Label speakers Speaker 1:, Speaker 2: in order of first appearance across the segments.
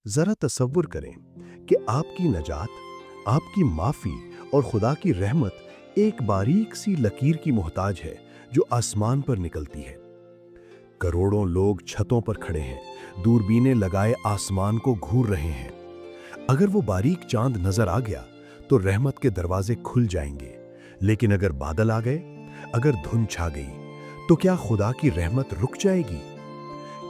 Speaker 1: जरा तसव्वुर करें कि आपकी नजात, आपकी माफी और खुदा की रहमत एक बारीक सी लकीर की मोहताज है जो आसमान पर निकलती है। करोड़ों लोग छतों पर खड़े हैं, दूरबीनें लगाए आसमान को घूर रहे हैं। अगर वो बारीक चांद नजर आ गया तो रहमत के दरवाजे खुल जाएंगे, लेकिन अगर बादल आ गए, अगर धुंध छा गई, तो क्या खुदा की रहमत रुक जाएगी?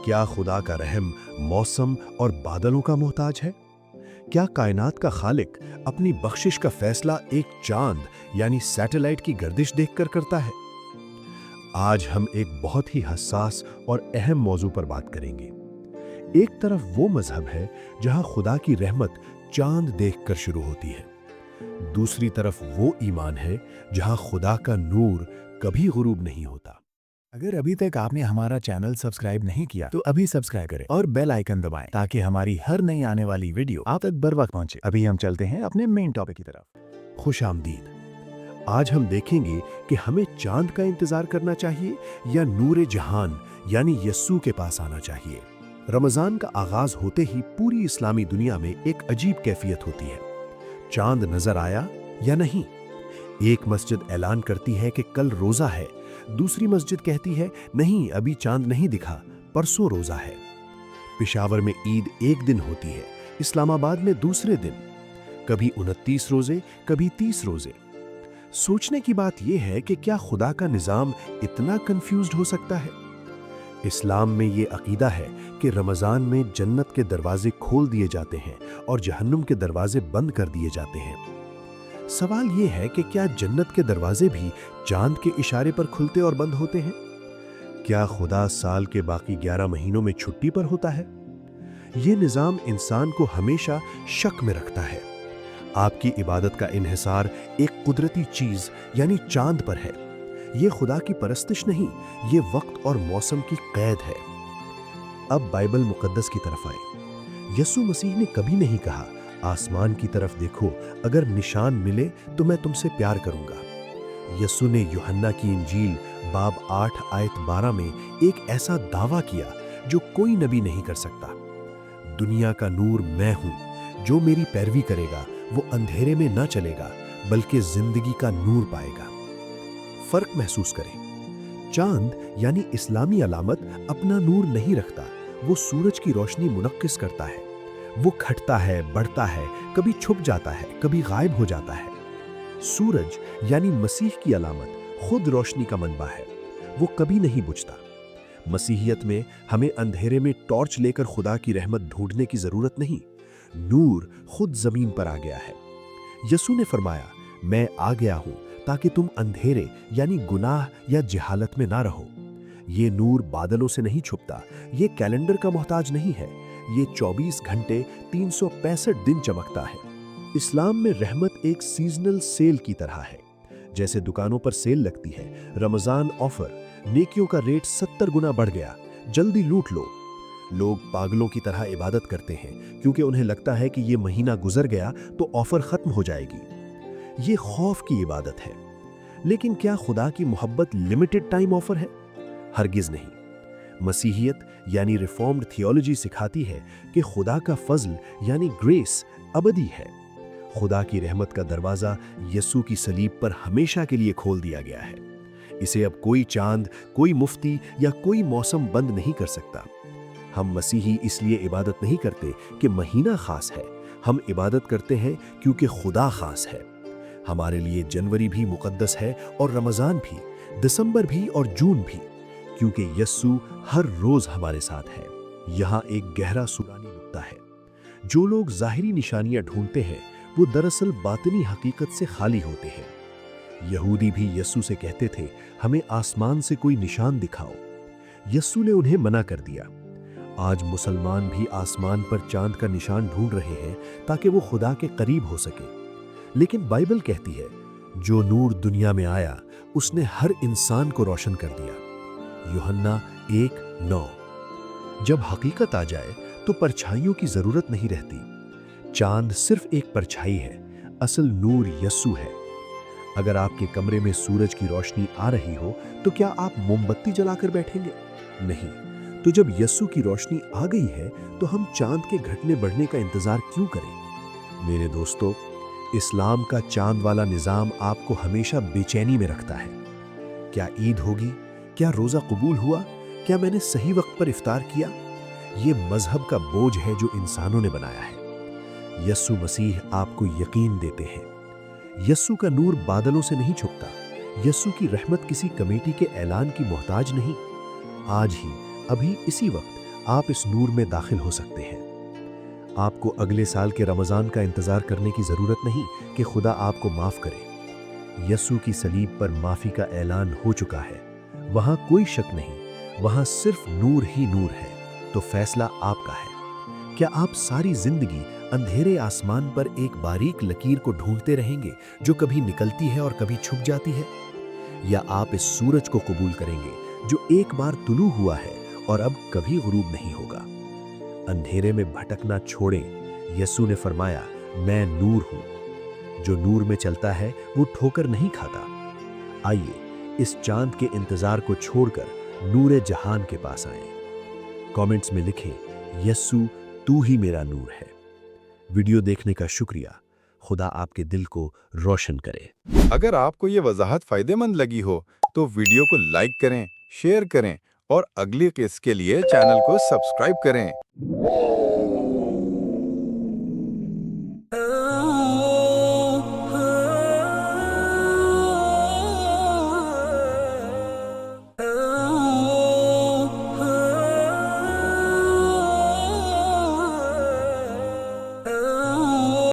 Speaker 1: क्या खुदा का रहम मौसम और बादलों का मोहताज है? क्या कायनात का खालिक अपनी बख्शिश का फैसला एक चांद यानी सैटेलाइट की गर्दिश देखकर करता है? आज हम एक बहुत ही हसास और अहम मौजू पर बात करेंगे। एक तरफ वो मजहब है जहां खुदा की रहमत चांद देखकर शुरू होती है, दूसरी तरफ वो ईमान है जहां खुदा का नूर कभी गुरूब नहीं होता।
Speaker 2: अगर अभी तक आपने हमारा चैनल सब्सक्राइब नहीं किया तो अभी सब्सक्राइब करें और बेल आइकन दबाएं ताकि हमारी हर नई आने वाली वीडियो आप तक बर वक्त पहुंचे। अभी हम चलते हैं अपने मेन टॉपिक की तरफ।
Speaker 1: खुश आमदीद। आज हम देखेंगे कि हमें चांद का इंतजार करना चाहिए या नूर जहान यानी यस्सू के पास आना चाहिए। रमजान का आगाज होते ही पूरी इस्लामी दुनिया में एक अजीब कैफियत होती है। चांद नजर आया या नहीं? एक मस्जिद ऐलान करती है कि कल रोजा है, दूसरी मस्जिद कहती है नहीं, अभी चांद नहीं दिखा, परसों रोजा है। पेशावर में ईद एक दिन होती है, इस्लामाबाद में दूसरे दिन। कभी 29 रोजे, कभी 30 रोजे। सोचने की बात यह है कि क्या खुदा का निजाम इतना कंफ्यूज्ड हो सकता है? इस्लाम में ये अकीदा है कि रमजान में जन्नत के दरवाजे खोल दिए जाते हैं और जहन्नुम के दरवाजे बंद कर दिए जाते हैं। सवाल ये है कि क्या जन्नत के दरवाजे भी चांद के इशारे पर खुलते और बंद होते हैं? क्या खुदा साल के बाकी 11 महीनों में छुट्टी पर होता है? ये निजाम इंसान को हमेशा शक में रखता है। आपकी इबादत का इन्हिसार एक कुदरती चीज यानी चांद पर है। ये खुदा की परस्तिश नहीं, ये वक्त और मौसम की कैद है। अब बाइबल मुकद्दस की तरफ आए। यीशु मसीह ने कभी नहीं कहा आसमान की तरफ देखो, अगर निशान मिले तो मैं तुमसे प्यार करूंगा। यीशु ने यूहन्ना की इंजील बाब 8 आयत 12 में एक ऐसा दावा किया जो कोई नबी नहीं कर सकता। दुनिया का नूर मैं हूं, जो मेरी पैरवी करेगा वो अंधेरे में न चलेगा बल्कि जिंदगी का नूर पाएगा। फर्क महसूस करें। चांद यानी इस्लामी अलामत अपना नूर नहीं रखता, वो सूरज की रोशनी मुनक्किस करता है। वो घटता है, बढ़ता है, कभी छुप जाता है, कभी गायब हो जाता है। सूरज यानी मसीह की अलामत खुद रोशनी का मनबा है, वो कभी नहीं बुझता। मसीहियत में हमें अंधेरे में टॉर्च लेकर खुदा की रहमत ढूंढने की जरूरत नहीं, नूर खुद जमीन पर आ गया है। यीशु ने फरमाया, मैं आ गया हूं ताकि तुम अंधेरे यानी गुनाह या जहालत में ना रहो। ये नूर बादलों से नहीं छुपता, ये कैलेंडर का मोहताज नहीं है, ये 24 घंटे 365 दिन चमकता है। इस्लाम में रहमत एक सीजनल सेल की तरह है। जैसे दुकानों पर सेल लगती है, रमजान ऑफर, नेकियों का रेट 70 गुना बढ़ गया, जल्दी लूट लो। लोग पागलों की तरह इबादत करते हैं क्योंकि उन्हें लगता है कि ये महीना गुजर गया तो ऑफर खत्म हो जाएगी। ये खौफ की इबादत है। लेकिन क्या खुदा की मोहब्बत लिमिटेड टाइम ऑफर है? हरगिज नहीं। मसीहियत यानी रिफॉर्म्ड थियोलॉजी सिखाती है कि खुदा का फजल यानी ग्रेस अबदी है। खुदा की रहमत का दरवाजा यीशु की सलीब पर हमेशा के लिए खोल दिया गया है। इसे अब कोई चांद, कोई मुफ्ती या कोई मौसम बंद नहीं कर सकता। हम मसीही इसलिए इबादत नहीं करते कि महीना खास है, हम इबादत करते हैं क्योंकि खुदा खास है। हमारे लिए जनवरी भी मुकद्दस है और रमजान भी, दिसंबर भी और जून भी, क्योंकि यस्सू हर रोज हमारे साथ है। यहाँ एक गहरा सूरानी नुक्ता है। जो लोग जाहिरी निशानियां ढूंढते हैं वो दरअसल बातिनी हकीकत से खाली होते हैं। यहूदी भी यस्सू से कहते थे, हमें आसमान से कोई निशान दिखाओ। यस्सू ने उन्हें मना कर दिया। आज मुसलमान भी आसमान पर चांद का निशान ढूंढ रहे हैं ताकि वो खुदा के करीब हो सके। लेकिन बाइबल कहती है, जो नूर दुनिया में आया उसने हर इंसान को रोशन कर दिया। यूहन्ना 1:9। जब हकीकत आ जाए तो परछाइयों की जरूरत नहीं रहती। चांद सिर्फ एक परछाई है, असल नूर यस्सू है। अगर आपके कमरे में सूरज की रोशनी आ रही हो तो क्या आप मोमबत्ती जलाकर बैठेंगे? नहीं, तो जब यस्सु की रोशनी आ गई है तो हम चांद के घटने बढ़ने का इंतजार क्यों करें? मेरे दोस्तों, इस्लाम का चांद वाला निज़ाम आपको हमेशा बेचैनी में रखता है। क्या ईद होगी? क्या रोज़ा कबूल हुआ? क्या मैंने सही वक्त पर इफ्तार किया? ये मजहब का बोझ है जो इंसानों ने बनाया है। यस्सु मसीह आपको यकीन देते हैं। यस्सु का नूर बादलों से नहीं छुपता। यस्सु की रहमत किसी कमेटी के ऐलान की मोहताज नहीं। आज ही, अभी इसी वक्त आप इस नूर में दाखिल हो सकते हैं। आपको अगले साल के रमज़ान का इंतज़ार करने की ज़रूरत नहीं कि खुदा आपको माफ़ करे। यस्सु की सलीब पर माफ़ी का ऐलान हो चुका है। वहाँ कोई शक नहीं, वहाँ सिर्फ नूर ही नूर है। तो फैसला आपका है। क्या आप सारी जिंदगी अंधेरे आसमान पर एक बारीक लकीर को ढूंढते रहेंगे जो कभी निकलती है और कभी छुप जाती है? या आप इस सूरज को कबूल करेंगे जो एक बार तुलू हुआ है और अब कभी गुरूब नहीं होगा? अंधेरे में भटकना छोड़ें। यस्सु ने फरमाया, मैं नूर हूं। जो नूर में चलता है वो ठोकर नहीं खाता। आइए इस चांद के इंतजार को छोड़कर नूरे जहान के पास आएं। कमेंट्स में लिखें, यस्सु तू ही मेरा नूर है। वीडियो देखने का शुक्रिया। खुदा आपके दिल को रोशन करे।
Speaker 3: अगर आपको ये वजाहत फायदेमंद लगी हो तो वीडियो को लाइक करें, शेयर करें और अगली किस्त के लिए चैनल को सब्सक्राइब करें।